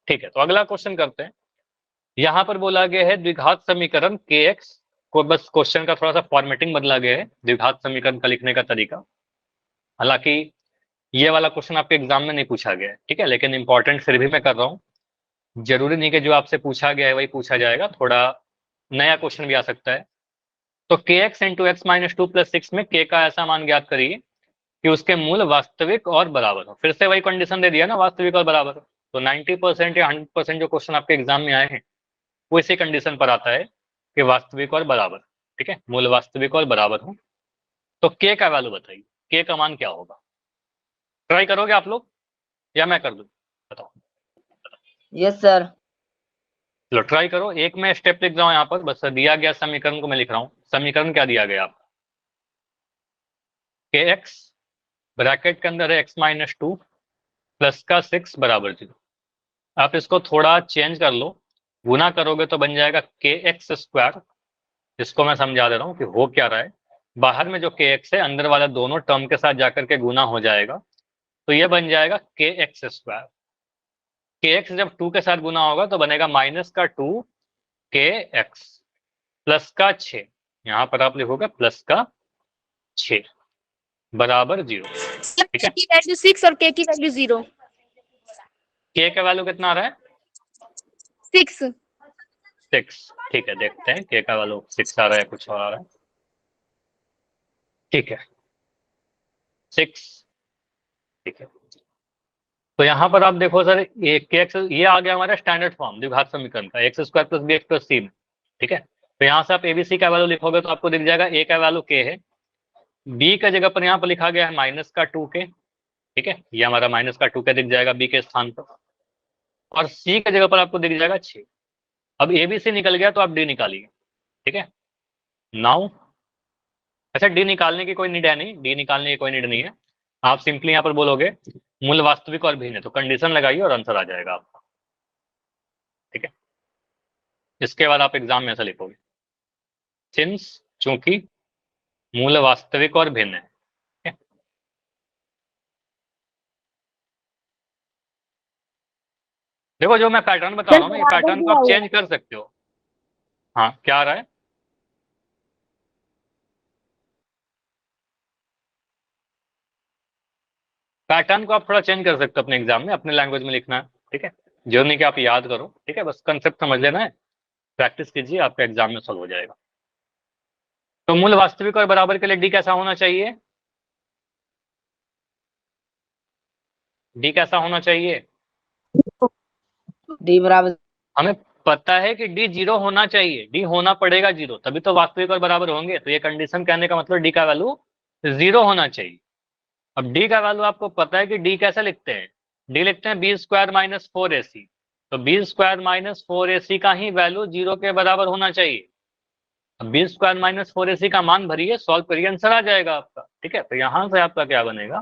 ठीक है, तो अगला क्वेश्चन करते हैं। यहाँ पर बोला गया है द्विघात समीकरण के एक्स को, बस क्वेश्चन का थोड़ा सा फॉर्मेटिंग बदला गया है, द्विघात समीकरण का लिखने का तरीका। हालांकि ये वाला क्वेश्चन आपके एग्जाम में नहीं पूछा गया है, ठीक है, लेकिन इंपॉर्टेंट फिर भी मैं कर रहा हूँ। जरूरी नहीं कि जो आपसे पूछा गया है वही पूछा जाएगा, थोड़ा नया क्वेश्चन भी आ सकता है। तो के x into x minus two plus six में के का ऐसा मान ज्ञात करिए कि उसके मूल वास्तविक और बराबर हो। फिर से वही कंडीशन दे दिया ना, वास्तविक और बराबर। तो 90% या 100% जो क्वेश्चन आपके एग्जाम में आए हैं वो इसी कंडीशन पर आता है कि वास्तविक और बराबर, ठीक है, मूल वास्तविक और बराबर हो। तो के का वैल्यू बताइए, के का मान क्या होगा? ट्राई करोगे आप लोग या मैं कर दूं? बताओ। Yes sir. चलो ट्राई करो। एक मैं स्टेप लिख रहा हूं यहाँ पर, बस दिया गया समीकरण को मैं लिख रहा हूँ। समीकरण क्या दिया गया आपका? के एक्स ब्रैकेट के अंदर है एक्स माइनस टू प्लस का सिक्स बराबर 0। आप इसको थोड़ा चेंज कर लो, गुना करोगे तो बन जाएगा के एक्स स्क्वायर। इसको मैं समझा दे रहा हूँ कि हो क्या रहा है। बाहर में जो के एक्स है अंदर वाला दोनों टर्म के साथ जाकर के गुना हो जाएगा, तो ये बन जाएगा के एक्स स्क्वायर। के एक्स जब टू के साथ गुना होगा तो बनेगा माइनस का टू के एक्स प्लस का 6, यहाँ पर आप लिखोगे प्लस का 6 बराबर 0। ठीक है, की वैल्यू 6 और के की वैल्यू 0। के का वैल्यू कितना आ रहा है? 6। 6। ठीक है, देखते हैं के का वैल्यू 6 आ रहा है कुछ और आ रहा है। ठीक है, 6। ठीक है, तो यहाँ पर आप देखो सर, ये आ गया हमारा स्टैंडर्ड फॉर्म द्विघात समीकरण का, x square plus b x plus c में। ठीक है, तो यहाँ से आप एबीसी का वैल्यू लिखोगे तो आपको दिख जाएगा ए का वैल्यू के है, बी का जगह पर यहाँ पर लिखा गया है माइनस का टू के। ठीक है, ये हमारा माइनस का टू के दिख जाएगा बी के स्थान पर, और सी की जगह पर आपको दिख जाएगा 6। अब एबीसी निकल गया तो आप डी निकालिए। ठीक है, नाउ अच्छा डी निकालने की कोई नीड है नहीं, डी निकालने की कोई नीड नहीं है। आप सिंपली यहाँ पर बोलोगे मूल वास्तविक और भिन्न है, तो कंडीशन लगाइए और आंसर आ जाएगा आपका। ठीक है, इसके बाद आप एग्जाम में ऐसा लिखोगे, सिंस चूंकि मूल वास्तविक और भिन्न है। ठीक है? देखो जो मैं पैटर्न बता रहा हूँ ना, ये पैटर्न को आप चेंज कर सकते हो। हाँ, क्या आ रहा है? पैटर्न को आप थोड़ा चेंज कर सकते हो अपने एग्जाम में, अपने लैंग्वेज में लिखना है। ठीक है, जो नहीं कि आप याद करो, ठीक है, बस कंसेप्ट समझ लेना है, प्रैक्टिस कीजिए, आपका एग्जाम में सॉल्व हो जाएगा। तो मूल वास्तविक और बराबर के लिए डी कैसा होना चाहिए? डी कैसा होना चाहिए? डी बराबर, हमें पता है कि डी 0 होना चाहिए, डी होना पड़ेगा 0, तभी तो वास्तविक और बराबर होंगे। तो ये कंडीशन कहने का मतलब डी का वैल्यू 0 होना चाहिए। अब डी का वैल्यू आपको पता है कि डी कैसे लिखते हैं? डी लिखते हैं बी स्क्वायर माइनस फोर ए सी। तो बी स्क्वायर माइनस फोर ए सी का ही वैल्यू 0 के बराबर होना चाहिए। अब बी स्क्वायर माइनस फोर ए सी का मान भरिए, सॉल्व करिए, आंसर आ जाएगा आपका। ठीक है, तो यहां से आपका क्या बनेगा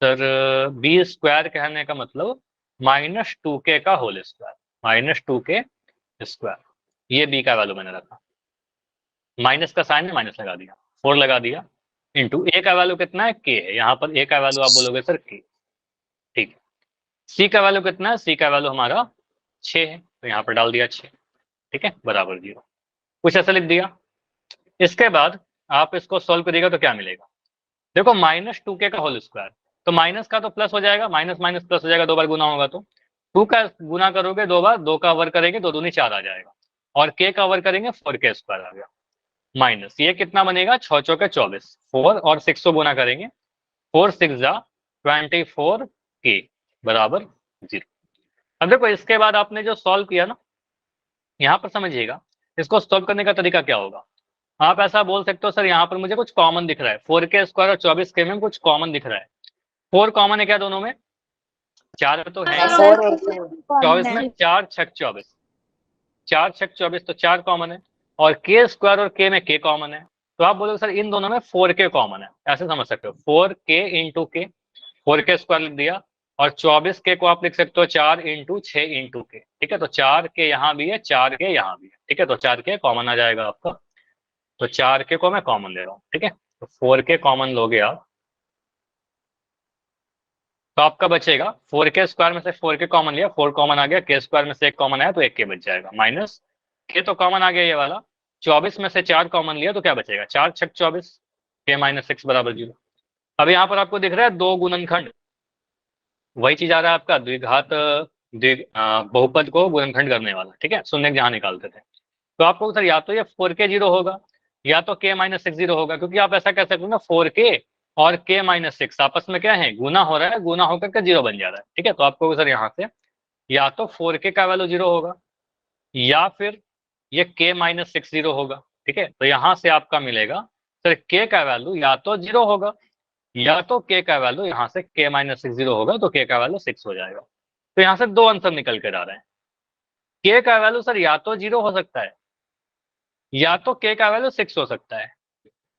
सर? बी स्क्वायर कहने का मतलब माइनस टू के का होल स्क्वायर, माइनस टू के स्क्वायर। ये बी का वैल्यू मैंने रखा, माइनस का साइन है माइनस लगा दिया, 4 लगा दिया, इंटू ए का वैल्यू कितना है? के है। यहाँ पर ए का वैल्यू आप बोलोगे सर के। ठीक है, सी का वैल्यू कितना है? सी का वैल्यू हमारा 6 है, तो यहाँ पर डाल दिया 6। ठीक है, बराबर 0, कुछ ऐसा लिख दिया। इसके बाद आप इसको सोल्व करिएगा तो क्या मिलेगा? देखो माइनस टू के का होल स्क्वायर, तो माइनस का तो प्लस हो जाएगा, माइनस माइनस प्लस हो जाएगा, 2 बार गुना होगा तो 2 का गुना करोगे 2 बार, 2 का वर्ग करेंगे 2 दूनी 4 आ जाएगा, और के का वर्ग करेंगे 4 के स्क्वायर आ गया, माइनस ये कितना बनेगा? 6 चौके 24, 4 और 6 को गुना करेंगे, 4 6 जा 24 के बराबर 0। अब देखो इसके बाद आपने जो सॉल्व किया ना, यहाँ पर समझिएगा, इसको सॉल्व करने का तरीका क्या होगा। आप ऐसा बोल सकते हो सर यहाँ पर मुझे कुछ कॉमन दिख रहा है, 4 के स्क्वायर और 24 के में कुछ कॉमन दिख रहा है। 4 कॉमन है क्या दोनों में? 4 तो है, 24 में 4 छक 24, 4 छक 24, तो 4 कॉमन है, और के स्क्वायर और के में के कॉमन है। तो आप बोलोगे सर इन दोनों में 4 के कॉमन है, ऐसे समझ सकते हो, 4 के इंटू के, 4 के स्क्वायर लिख दिया, और 24 के को आप लिख सकते हो 4 इंटू 6 इंटू के। ठीक है, तो 4 के यहाँ भी है, 4 के यहाँ भी है। ठीक है, तो 4 के कॉमन आ जाएगा आपका, तो 4 के को मैं कॉमन ले रहा हूँ। ठीक है, तो 4 के कॉमन लोगे आप, तो आपका बचेगा 4k स्क्वायर में से 4k कॉमन लिया, 4 कॉमन आ गया, k स्क्वायर में से 1 कॉमन आया तो 1k बच जाएगा, माइनस k तो कॉमन आ गया ये वाला, 24 में से 4 कॉमन लिया तो क्या बचेगा, 4 छक 24, k माइनस 6 बराबर 0। अब यहाँ पर आपको दिख रहा है दो गुणनखंड, वही चीज आ रहा है आपका द्विघात बहुपद को गुणनखंड करने वाला, ठीक है, शून्य जहां निकालते थे। तो आपको सर या तो ये 4k 0 होगा या तो k माइनस 6 0 होगा, क्योंकि आप ऐसा कह सकते हो ना 4k और k माइनस 6 आपस में क्या है, गुना हो रहा है, गुना होकर के 0 बन जा रहा है, ठीक है। तो आपको सर यहाँ से या तो 4k का वैल्यू 0 होगा या फिर ये k माइनस 6 0 होगा, ठीक है। तो यहाँ से आपका मिलेगा सर k का वैल्यू या तो 0 होगा या तो k का वैल्यू यहाँ से k माइनस 6 0 होगा, तो k का वैल्यू 6 हो जाएगा। तो यहाँ से दो आंसर निकल कर आ रहे हैं, k का वैल्यू सर या तो 0 हो सकता है या तो k का वैल्यू 6 हो सकता है।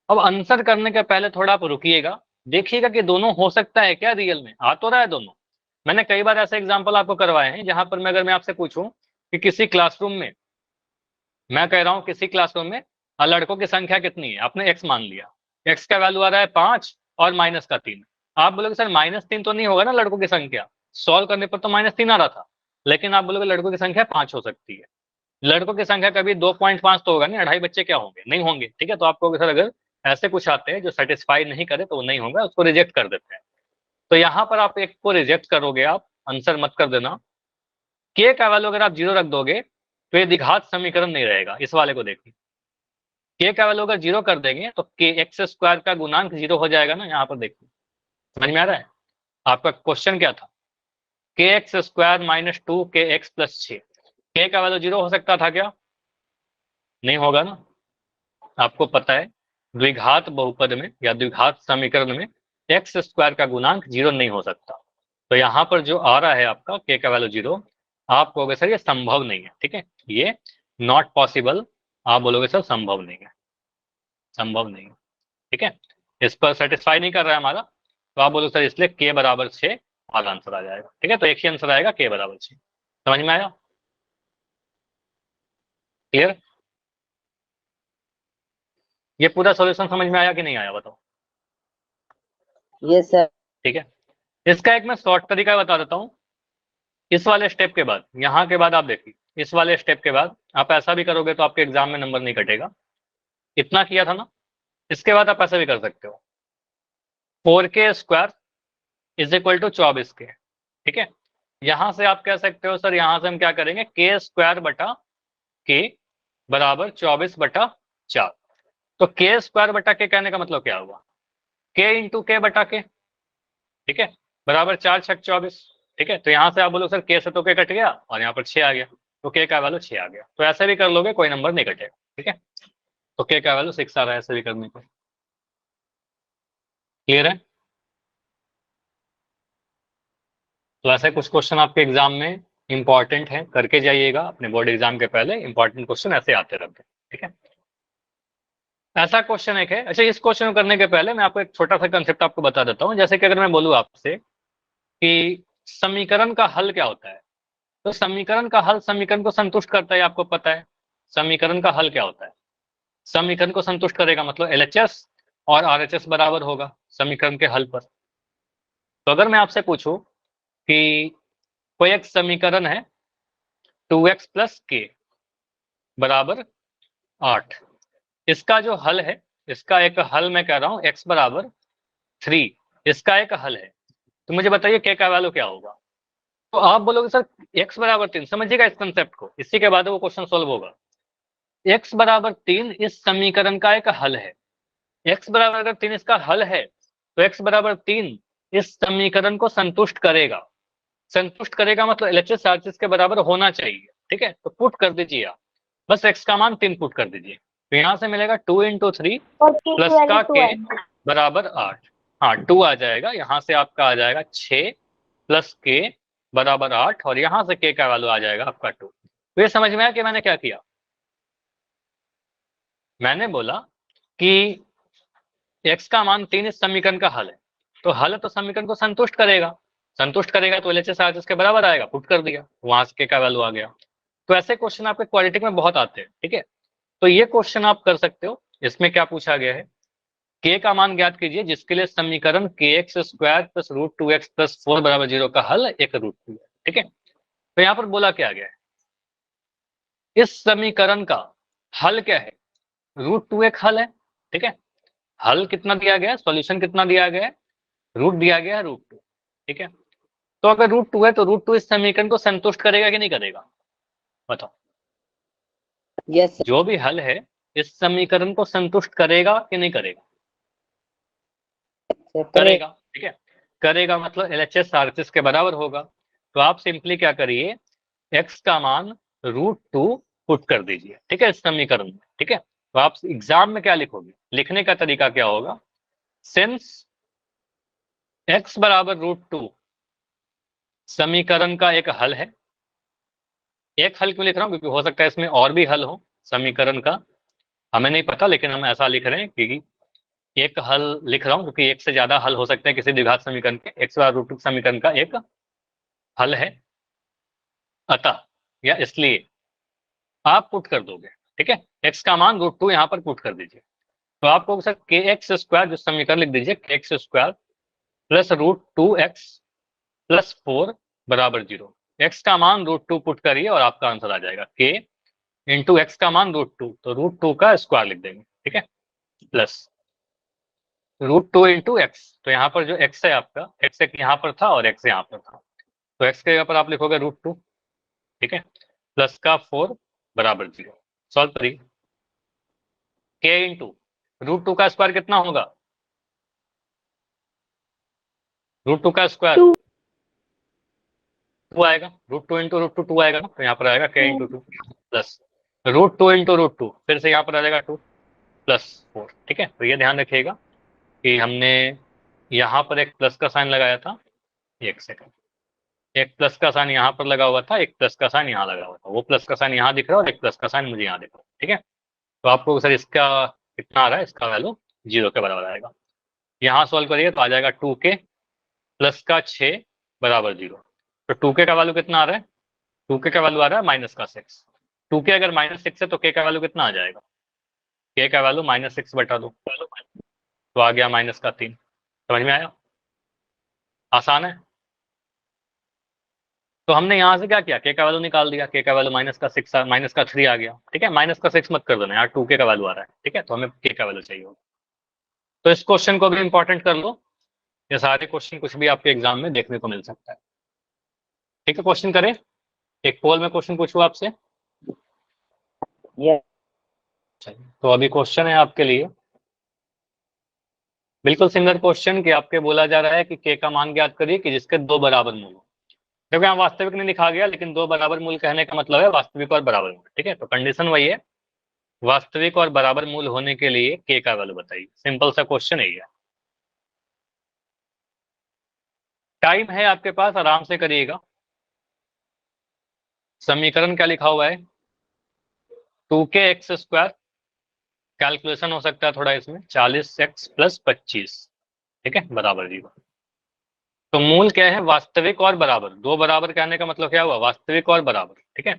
अब आंसर करने के पहले थोड़ा आप रुकिएगा, देखिएगा कि दोनों हो सकता है क्या, रियल में आ तो रहा है दोनों। मैंने कई बार ऐसे एग्जाम्पल आपको करवाए हैं जहां पर मैं अगर मैं आपसे पूछूं कि किसी क्लासरूम में, मैं कह रहा हूं किसी क्लासरूम में लड़कों की संख्या कितनी है, आपने x मान लिया, x का वैल्यू आ रहा है 5 और माइनस का 3। आप बोलोगे सर -3 तो नहीं होगा ना लड़कों की संख्या, सॉल्व करने पर तो -3 आ रहा था, लेकिन आप बोलोगे लड़कों की संख्या 5 हो सकती है। लड़कों की संख्या कभी 2.5 तो होगा नहीं, 2.5 बच्चे क्या होंगे, नहीं होंगे, ठीक है। तो आपको सर अगर ऐसे कुछ आते हैं जो सेटिस्फाई नहीं करे तो वो नहीं होगा, उसको रिजेक्ट कर देते हैं। तो यहाँ पर आप एक को रिजेक्ट करोगे, आप आंसर मत कर देना। k का वैल्यू अगर आप 0 रख दोगे तो ये द्विघात समीकरण नहीं रहेगा, इस वाले को देखिए, k का वैल्यू अगर 0 कर देंगे तो k x स्क्वायर का गुणांक 0 हो जाएगा ना, यहाँ पर देखिए, समझ में आ रहा है। आपका क्वेश्चन क्या था, के एक्स स्क्वायर माइनस 2 के एक्स प्लस 6, k का वैल्यू 0 हो सकता था क्या, नहीं होगा ना। आपको पता है द्विघात बहुपद में या द्विघात समीकरण में एक्स स्क्वायर का गुणांक 0 नहीं हो सकता। तो यहाँ पर जो आ रहा है आपका k का वैल्यू 0, आप कहोगे सर ये संभव नहीं है, ठीक है, ये नॉट पॉसिबल, आप बोलोगे सर संभव नहीं है, संभव नहीं है, ठीक है। इस पर सेटिस्फाई नहीं कर रहा है हमारा, तो आप बोलो सर इसलिए k बराबर 6 और आंसर आ जाएगा, ठीक है। तो एक ही आंसर आएगा k बराबर 6, समझ में आया, क्लियर। ये पूरा सॉल्यूशन समझ में आया कि नहीं आया, बताओ। Yes sir. ठीक है, इसका एक मैं शॉर्ट तरीका बता देता हूँ। इस वाले स्टेप के बाद, यहाँ के बाद आप देखिए, इस वाले स्टेप के बाद आप ऐसा भी करोगे तो आपके एग्जाम में नंबर नहीं कटेगा, इतना किया था ना। इसके बाद आप ऐसा भी कर सकते हो, 4k square is equal to 24 के, ठीक है। यहां से आप कह सकते हो सर यहां से हम क्या करेंगे, k स्क्वायर बटा k बराबर 24/4। तो k स्क्वायर बटा k कहने का मतलब क्या हुआ, k इंटू k बटा k, ठीक है, बराबर 4 छक 24, ठीक है। तो यहाँ से आप बोलो सर k से तो k कट गया और यहाँ पर 6 आ गया, तो k का वैल्यू 6 आ गया। तो ऐसे भी कर लोगे कोई नंबर नहीं कटेगा, ठीक है। तो k का वैल्यू 6 आ रहा है ऐसे भी करने को, क्लियर है। तो ऐसे कुछ क्वेश्चन आपके एग्जाम में इंपॉर्टेंट है, करके जाइएगा अपने बोर्ड एग्जाम के पहले, इंपॉर्टेंट क्वेश्चन ऐसे आते रहते हैं, ठीक है। ऐसा क्वेश्चन एक है, अच्छा इस क्वेश्चन को करने के पहले मैं आपको एक छोटा सा कंसेप्ट आपको बता देता हूँ। जैसे कि अगर मैं बोलूँ आपसे कि समीकरण का हल क्या होता है, तो समीकरण का हल समीकरण को संतुष्ट करता है, आपको पता है समीकरण का हल क्या होता है, समीकरण को संतुष्ट करेगा, मतलब LHS और RHS बराबर होगा समीकरण के हल पर। तो अगर मैं आपसे पूछूं कि कोई एक समीकरण है 2x प्लस के बराबर 8, इसका जो हल है, इसका एक हल मैं कह रहा हूं x बराबर 3, इसका एक हल है, तो मुझे बताइए k का वैल्यू क्या होगा। तो आप बोलोगे सर x बराबर 3, समझिएगा इस कंसेप्ट को, इसी के बाद वो क्वेश्चन सोल्व होगा। x बराबर 3 इस समीकरण का एक हल है, x बराबर अगर 3 इसका हल है तो x बराबर 3 इस समीकरण को संतुष्ट करेगा। संतुष्ट करेगा मतलब LHS RHS के बराबर होना चाहिए, ठीक है। तो पुट कर दीजिए आप, बस x का मान 3 पुट कर दीजिए, तो यहाँ से मिलेगा 2 इंटू 3 प्लस का k बराबर 8, हाँ 2 आ जाएगा, यहाँ से आपका आ जाएगा 6 प्लस k बराबर 8, और यहाँ से k का वैल्यू आ जाएगा आपका 2। तो ये समझ में आया कि मैंने क्या किया, मैंने बोला कि x का मान 3 इस समीकरण का हल है, तो हल तो समीकरण को संतुष्ट करेगा, संतुष्ट करेगा तो LHS RHS के बराबर आएगा, पुट कर दिया, वहां से k का वैल्यू आ गया। तो ऐसे क्वेश्चन आपके क्वाड्रेटिक में बहुत आते हैं, ठीक है। तो ये क्वेश्चन आप कर सकते हो, इसमें क्या पूछा गया है के का मान ज्ञात कीजिए जिसके लिए समीकरण kx² प्लस √2x प्लस 4 बराबर 0 का हल एक √2 है। ठीक है, तो यहाँ पर बोला क्या गया है, इस समीकरण का हल क्या है, √2 एक हल है। ठीक है, हल कितना दिया गया है, सॉल्यूशन कितना दिया गया है, रूट दिया गया है √2। ठीक है, तो अगर √2 है तो √2 इस समीकरण को संतुष्ट करेगा कि नहीं करेगा, बताओ। Yes sir. जो भी हल है इस समीकरण को संतुष्ट करेगा कि नहीं करेगा, करे। करेगा। ठीक है, करेगा मतलब LHS RHS के बराबर होगा। तो आप सिंपली क्या करिए, x का मान √2 पुट कर दीजिए। ठीक है, इस समीकरण में। ठीक है, तो आप एग्जाम में क्या लिखोगे, लिखने का तरीका क्या होगा, सिंस x बराबर √2 समीकरण का एक हल है। एक हल क्यों लिख रहा हूं, क्योंकि हो सकता है इसमें और भी हल हो समीकरण का, हमें नहीं पता, लेकिन हम ऐसा लिख रहे हैं क्योंकि एक हल लिख रहा हूं, क्योंकि एक से ज्यादा हल हो सकते हैं किसी द्विघात समीकरण के, x बराबर √2 समीकरण का एक हल है, अतः या इसलिए आप पुट कर दोगे। ठीक है, x का मान √2 यहाँ पर पुट कर दीजिए, तो आपको सर kx² जो समीकरण लिख दीजिए, kx² प्लस √2x प्लस 4 बराबर 0। x का मान √2 पुट करिए और आपका आंसर आ जाएगा k इंटू एक्स का मान √2, तो √2 का स्क्वायर लिख देंगे। ठीक है, प्लस √2 इंटू एक्स, तो यहाँ पर जो x है आपका, x एक यहाँ पर था और x यहाँ पर था, तो x के जगह पर आप लिखोगे √2। ठीक है, प्लस का 4 बराबर 0, सॉल्व करिए। k इंटू √2 का स्क्वायर कितना होगा, √2 का स्क्वायर टू 2 आएगा, √2 इंटू √2 2 आएगा ना, तो यहाँ पर आएगा k इंटू 2 प्लस √2 इंटू √2, फिर से यहाँ पर आ जाएगा 2 प्लस 4। ठीक है, तो ये ध्यान रखिएगा कि हमने यहाँ पर एक प्लस का साइन लगाया था, एक सेकंड, एक प्लस का साइन यहाँ पर लगा हुआ था, एक प्लस का साइन यहाँ लगा हुआ था, वो प्लस का साइन यहाँ दिख रहा है और एक प्लस का साइन मुझे यहाँ दिख रहा है। ठीक है, तो आपको सर इसका कितना आ रहा है, इसका वैल्यू 0 के बराबर आएगा। यहाँ सॉल्व करिए तो आ जाएगा 2k प्लस का 6 बराबर 0। तो 2k का वैल्यू कितना आ रहा है, 2k का वैल्यू आ रहा है -6। 2k अगर -6 है तो k का वैल्यू कितना आ जाएगा, k का वैल्यू -6 बटा 2, तो आ गया -3। समझ में आया, आसान है। तो हमने यहाँ से क्या किया, के का वैल्यू निकाल दिया, के का वैल्यू -3 आ गया। ठीक है, -6 मत कर देना यार, 2k का वैल्यू आ रहा है। ठीक है, तो हमें के का वैल्यू चाहिए होगा। तो इस क्वेश्चन को भी इंपॉर्टेंट कर लो, ये सारे क्वेश्चन कुछ भी आपके एग्जाम में देखने को मिल सकता है। ठीक है, क्वेश्चन करें, एक पोल में क्वेश्चन पूछूं आपसे। यस तो अभी क्वेश्चन है आपके लिए बिल्कुल सिमिलर क्वेश्चन कि आपके बोला जा रहा है कि के का मान ज्ञात करिए कि जिसके दो बराबर मूल हो। क्योंकि यहाँ वास्तविक नहीं लिखा गया, लेकिन दो बराबर मूल कहने का मतलब है वास्तविक और बराबर मूल। ठीक है, तो कंडीशन वही है, वास्तविक और बराबर मूल होने के लिए के का वैल्यू बताइए। सिंपल सा क्वेश्चन है ये। टाइम है आपके पास, आराम से करिएगा। समीकरण क्या लिखा हुआ है, 2kx², कैलकुलेशन हो सकता है थोड़ा इसमें, 40x प्लस 25। ठीक है, बराबर 0। तो मूल क्या है, वास्तविक और बराबर, दो बराबर कहने का मतलब क्या हुआ, वास्तविक और बराबर। ठीक है,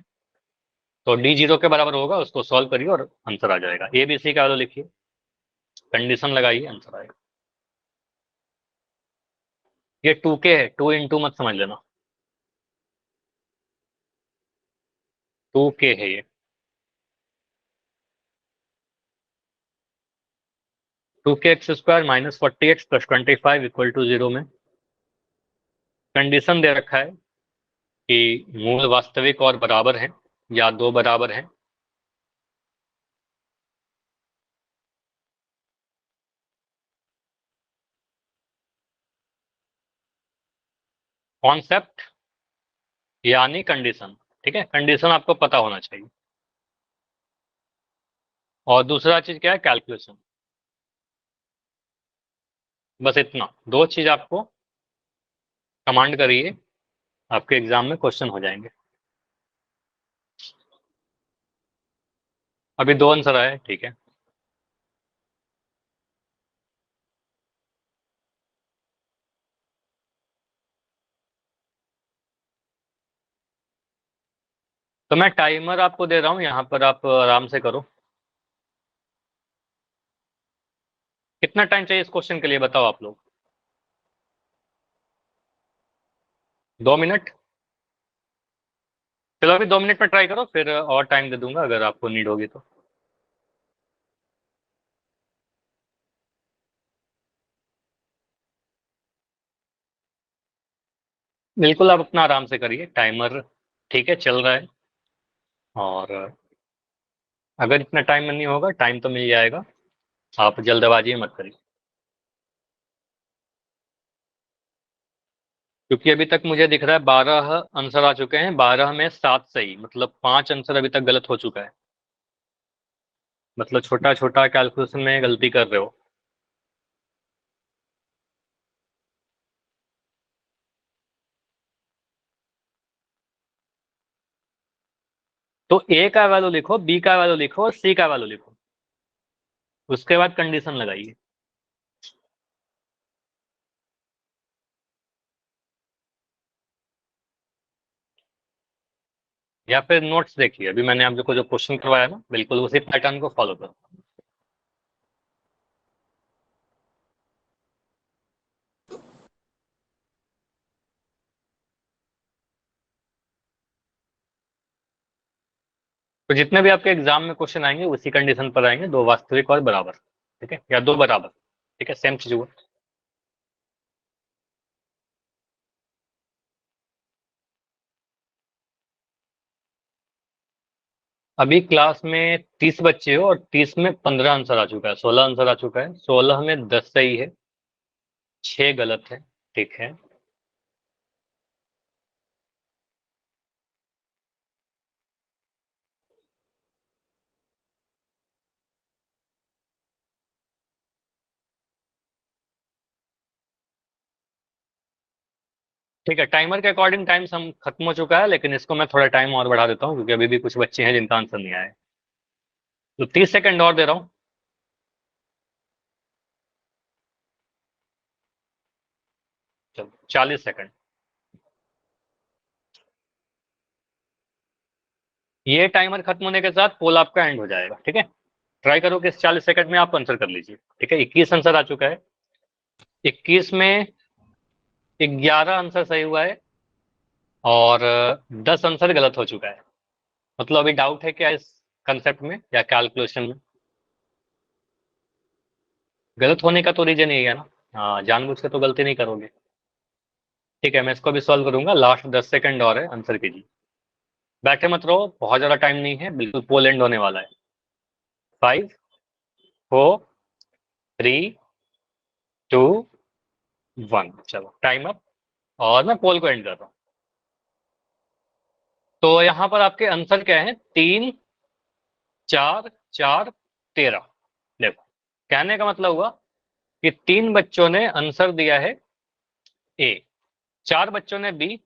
तो डी 0 के बराबर होगा, उसको सॉल्व करिए और आंसर आ जाएगा। ए बी सी का वैल्यू लिखिए, कंडीशन लगाइए, आंसर आएगा। ये 2k है, 2 इंटू मत समझ लेना, 2k है ये। टू के x² -40x plus 25 equal to 0 में कंडीशन दे रखा है कि मूल वास्तविक और बराबर है या दो बराबर है। कॉन्सेप्ट यानी कंडीशन। ठीक है, कंडीशन आपको पता होना चाहिए। और दूसरा चीज क्या है, कैलकुलेशन। बस इतना दो चीज आपको कमांड करिए, आपके एग्जाम में क्वेश्चन हो जाएंगे। अभी दो आंसर आए, ठीक है। तो मैं टाइमर आपको दे रहा हूं, यहाँ पर आप आराम से करो। कितना टाइम चाहिए इस क्वेश्चन के लिए बताओ आप लोग? 2 मिनट? चलो अभी 2 मिनट में ट्राई करो, फिर और टाइम दे दूंगा अगर आपको नीड होगी तो। बिल्कुल आप अपना आराम से करिए, टाइमर ठीक है चल रहा है, और अगर इतना टाइम नहीं होगा, टाइम तो मिल जाएगा, आप जल्दबाजी मत करिए। क्योंकि अभी तक मुझे दिख रहा है 12 आंसर आ चुके हैं, 12 में 7 सही, मतलब 5 आंसर अभी तक गलत हो चुका है। मतलब छोटा छोटा कैलकुलेशन में गलती कर रहे हो। तो ए का वैल्यू लिखो, बी का वैल्यू लिखो और सी का वैल्यू लिखो, उसके बाद कंडीशन लगाइए। या फिर नोट्स देखिए, अभी मैंने आप जो क्वेश्चन करवाया ना, बिल्कुल उसी पैटर्न को फॉलो करो। तो जितने भी आपके एग्जाम में क्वेश्चन आएंगे उसी कंडीशन पर आएंगे, 2 वास्तविक और बराबर, ठीक है, या 2 बराबर, ठीक है, सेम चीज हुआ। अभी क्लास में 30 बच्चे हो और 30 में 15 आंसर आ चुका है, 16 आंसर आ चुका है, 16 में 10 सही है, 6 गलत है, ठीक है। ठीक है, टाइमर के अकॉर्डिंग टाइम सम खत्म हो चुका है, लेकिन इसको मैं थोड़ा टाइम और बढ़ा देता हूँ क्योंकि अभी भी कुछ बच्चे हैं जिनका आंसर नहीं आया है। तो 30 सेकंड और दे रहा हूँ। चलो 40 सेकंड। ये टाइमर खत्म होने के साथ पोल आपका एंड हो जाएगा, ठीक है। ट्राई करो कि इस 40 सेकंड में आप आंसर कर लीजिए, ठीक है। 21 आंसर आ चुका है, 21 में 11 आंसर सही हुआ है और 10 आंसर गलत हो चुका है। मतलब अभी डाउट है क्या इस कंसेप्ट में या कैलकुलेशन में? गलत होने का तो रीजन यही है ना, हाँ, जानबूझ के तो गलती नहीं करोगे। ठीक है, मैं इसको भी सॉल्व करूंगा, लास्ट 10 सेकंड और है, आंसर कीजिए। बैठे मत रहो, बहुत ज्यादा टाइम नहीं है, बिल्कुल पोल एंड होने वाला है। 5 4 3 2 1, चलो टाइम अप, और मैं पोल को एंड कर रहा हूँ। तो यहाँ पर आपके आंसर क्या है? 3 4 4 13। देखो, कहने का मतलब हुआ कि 3 बच्चों ने आंसर दिया है ए, 4 बच्चों ने बी,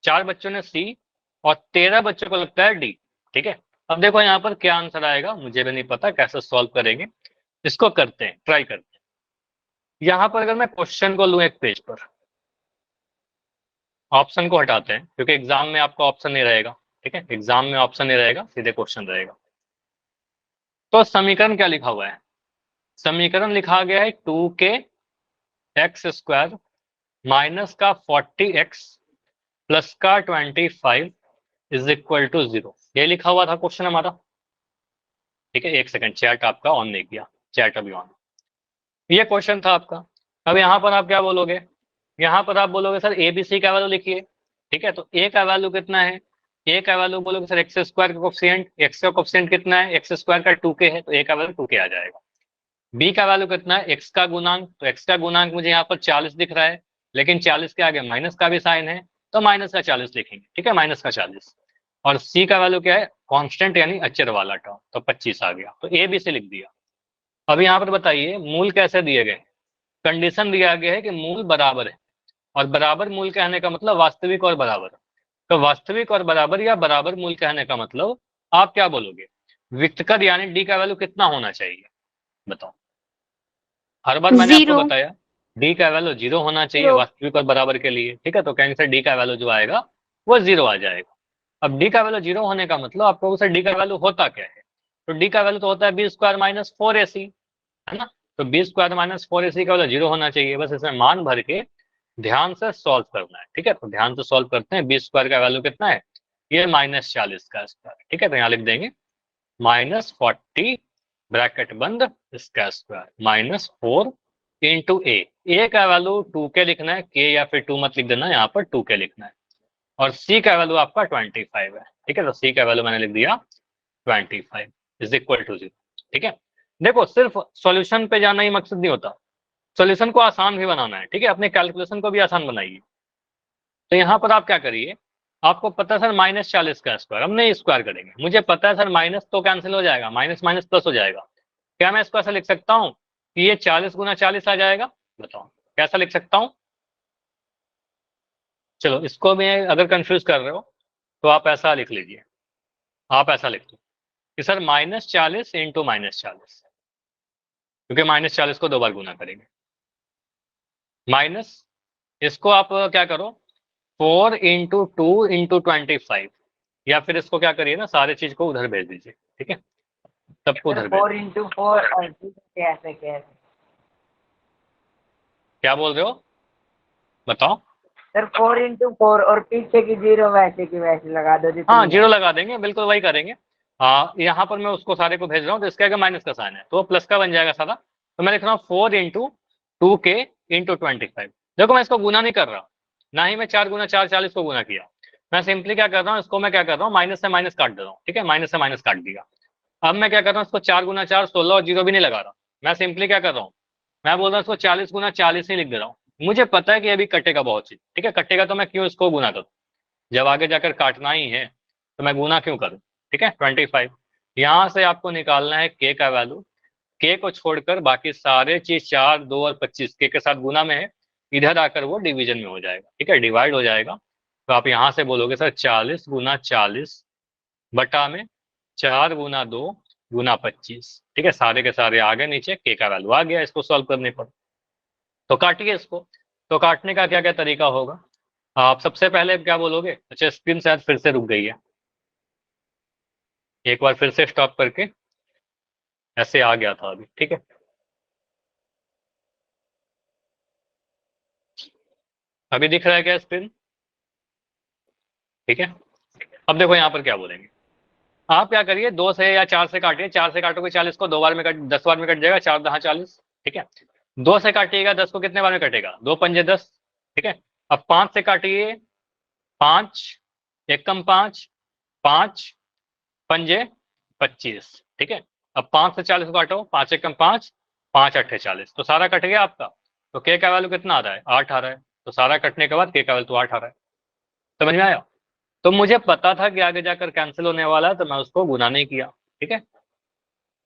4 बच्चों ने सी, और 13 बच्चों को लगता है डी, ठीक है। अब देखो यहाँ पर क्या आंसर आएगा, मुझे भी नहीं पता, कैसे सॉल्व करेंगे, इसको करते हैं, ट्राई करते हैं। यहाँ पर अगर मैं क्वेश्चन को लूँ एक पेज पर, ऑप्शन को हटाते हैं क्योंकि एग्जाम में आपका ऑप्शन नहीं रहेगा, ठीक है, एग्जाम में ऑप्शन नहीं रहेगा, सीधे क्वेश्चन रहेगा। तो समीकरण क्या लिखा हुआ है? समीकरण लिखा गया है 2k एक्स स्क्वायर माइनस का 40x प्लस का 25 इज इक्वल टू 0, ये लिखा हुआ था क्वेश्चन हमारा, ठीक है। एक सेकंड, चैट आपका ऑन नहीं किया, चैट अभी ऑन। ये क्वेश्चन था आपका। अब यहाँ पर आप क्या बोलोगे? यहाँ पर आप बोलोगे सर ए बी सी का वैल्यू लिखिए, ठीक है। तो ए का वैल्यू कितना है? ए का वैल्यू बोलोगे सर एक्स स्क्वायर का कोफिशिएंट, एक्स का कोफिशिएंट कितना है? एक्स स्क्वायर का 2k है, तो ए का वैल्यू 2k आ जाएगा। बी का वैल्यू कितना है? एक्स का गुणांक, तो एक्स का गुणांक मुझे यहाँ पर 40 दिख रहा है, लेकिन 40 के आगे माइनस का भी साइन है, तो माइनस का 40 लिखेंगे, ठीक है, माइनस का 40। और सी का वैल्यू क्या है? कांस्टेंट यानी अचर वाला टर्म, तो 25 आ गया, तो ए बी सी लिख दिया। अब यहाँ पर बताइए मूल कैसे दिए गए? कंडीशन दिया गया है कि मूल बराबर है, और बराबर मूल कहने का मतलब वास्तविक और बराबर। तो वास्तविक और बराबर या बराबर मूल कहने का मतलब आप क्या बोलोगे? विक्तकर यानी डी का वैल्यू कितना होना चाहिए, बताओ। हर बार मैंने आपको 0 बताया डी का वैल्यू 0 होना चाहिए 0 वास्तविक और बराबर के लिए, ठीक है। तो कहेंगे सर डी का वैल्यू जो आएगा वो 0 आ जाएगा। अब डी का वैल्यू 0 होने का मतलब आपको सर डी का वैल्यू होता क्या है? तो डी का वैल्यू तो होता है बी स्क्वायर माइनस 4ac, है ना। तो बी स्क्वायर माइनस 4ac का वाला 0 होना चाहिए। बस इसमें मान भर के ध्यान से सॉल्व करना है, ठीक है। तो ध्यान से सॉल्व करते हैं। बी स्क्वायर का वैल्यू कितना है, ये -40 का स्क्वायर, ठीक है। तो यहाँ लिख देंगे -40 ब्रैकेट बंद इसका स्क्वायर -4 इंटू ए का वैल्यू 2k लिखना है, के या फिर 2 मत लिख देना, यहाँ पर 2k लिखना है। और सी का वैल्यू आपका 25 है, ठीक है। तो सी का वैल्यू मैंने लिख दिया 25 इज इक्वल टू 0, ठीक है। देखो सिर्फ सॉल्यूशन पे जाना ही मकसद नहीं होता, सॉल्यूशन को आसान भी बनाना है, ठीक है। अपने कैलकुलेशन को भी आसान बनाइए। तो यहाँ पर आप क्या करिए, आपको पता है सर -40 का स्क्वायर, हम नहीं स्क्वायर करेंगे। मुझे पता है सर माइनस तो कैंसिल हो जाएगा, माइनस माइनस प्लस हो जाएगा। क्या मैं इसको ऐसा लिख सकता हूँ कि ये 40 गुना 40 आ जाएगा? बताओ कैसा लिख सकता हूँ। चलो इसको मैं, अगर कंफ्यूज कर रहे हो तो आप ऐसा लिख लीजिए, आप ऐसा लिख दो कि सर -40 इंटू -40, क्योंकि -40 को 2 बार गुना करेंगे। माइनस इसको आप क्या करो, 4 इंटू 2 इंटू 25, या फिर इसको क्या करिए ना, सारे चीज को उधर भेज दीजिए, ठीक है। सबको उधर भेज 4 इंटू 4 और कैसे कैसे क्या बोल रहे हो बताओ। सर 4 इंटू 4 और पीछे की 0 वैसे की वैसे लगा दो जितनी हाँ है। 0 लगा देंगे, बिल्कुल वही करेंगे। हाँ यहाँ पर मैं उसको सारे को भेज रहा हूँ, तो इसका क्या माइनस का साइन है तो प्लस का बन जाएगा सारा। तो मैं लिख रहा हूँ 4 इंटू 2k इंटू 25। देखो मैं इसको गुना नहीं कर रहा, ना ही मैं 4 गुना 4 40 को गुना किया। मैं सिंपली क्या कर रहा हूँ, इसको मैं क्या कर रहा हूँ, माइनस से माइनस काट दे रहा हूँ, ठीक है। माइनस से माइनस काट दिया। अब मैं क्या कर रहा हूँ, इसको 4 गुना 4 16 और 0 भी नहीं लगा रहा। मैं सिंपली क्या कर रहा हूँ, मैं बोल रहा हूँ इसको 40 गुना 40 ही लिख दे रहा हूँ। मुझे पता है कि अभी कटेगा बहुत चीज, ठीक है। कटेगा तो मैं क्यों इसको गुना करूँ, जब आगे जाकर काटना ही है तो मैं गुना क्यों करूं, ठीक है। 25 यहाँ से आपको निकालना है के का वैल्यू। के को छोड़कर बाकी सारे चीज 4 2 और 25 के साथ गुना में है, इधर आकर वो डिवीजन में हो जाएगा, ठीक है, डिवाइड हो जाएगा। तो आप यहाँ से बोलोगे सर 40 गुना 40 बटा में 4 गुना 2 गुना 25, ठीक है। सारे के सारे आगे नीचे के का वैल्यू आ गया इसको सॉल्व करने पर। तो काटिए इसको। तो काटने का क्या क्या तरीका होगा, आप सबसे पहले क्या बोलोगे, अच्छा स्क्रीन शायद फिर से रुक गई है, एक बार फिर से स्टॉप करके, ऐसे आ गया था अभी, ठीक है। अभी दिख रहा है क्या स्क्रीन, ठीक है। अब देखो यहाँ पर क्या बोलेंगे, आप क्या करिए 2 से या 4 से काटिए। 4 से काटोगे 40 को 2 बार में कट 10 बार में कट जाएगा, 4 दहा 40, ठीक है। 2 से काटिएगा 10 को कितने बार में कटेगा, 2 पंजे 10, ठीक है। अब 5 से काटिए, 5 एक कम 5 5 पंजे 25, ठीक है। अब 5 से 40 को काटो, 5 एक कम 5 5 अट्ठे 40, तो सारा कट गया आपका। तो के का वैल्यू कितना आ रहा है, 8 आ रहा है। तो सारा कटने के बाद के का वैल्यू तो 8 आ रहा है, समझ में आया। तो मुझे पता था कि आगे जाकर कैंसिल होने वाला है, तो मैं उसको गुना नहीं किया, ठीक है।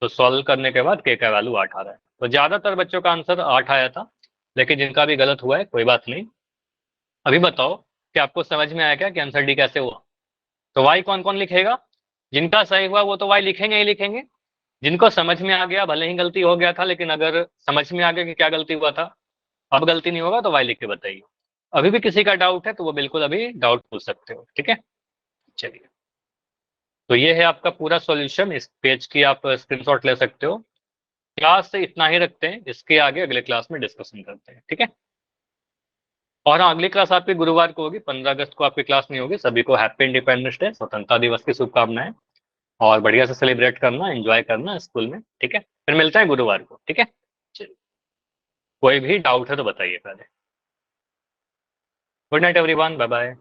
तो सॉल्व करने के बाद के का वैल्यू 8 आ रहा है। तो ज्यादातर बच्चों का आंसर 8 आया था, लेकिन जिनका भी गलत हुआ है कोई बात नहीं। अभी बताओ कि आपको समझ में आया क्या कि आंसर डी कैसे हुआ। तो वाई कौन कौन लिखेगा, जिनका सही हुआ वो तो वाई लिखेंगे ही लिखेंगे। जिनको समझ में आ गया, भले ही गलती हो गया था, लेकिन अगर समझ में आ गया कि क्या गलती हुआ था, अब गलती नहीं होगा, तो वाई लिख के बताइए। अभी भी किसी का डाउट है तो वो बिल्कुल अभी डाउट पूछ सकते हो, ठीक है। चलिए, तो ये है आपका पूरा सॉल्यूशन। इस पेज की आप स्क्रीनशॉट ले सकते हो। क्लास से इतना ही रखते हैं, इसके आगे अगले क्लास में डिस्कशन करते हैं, ठीक है। और हाँ, अगली क्लास आपकी गुरुवार को होगी, 15 अगस्त को आपकी क्लास नहीं होगी। सभी को हैप्पी इंडिपेंडेंस डे, स्वतंत्रता दिवस की शुभकामनाएं, और बढ़िया से सेलिब्रेट करना, एंजॉय करना स्कूल में, ठीक है। फिर मिलते हैं गुरुवार को, ठीक है। चलिए, कोई भी डाउट है तो बताइए पहले। Good night everyone, bye bye.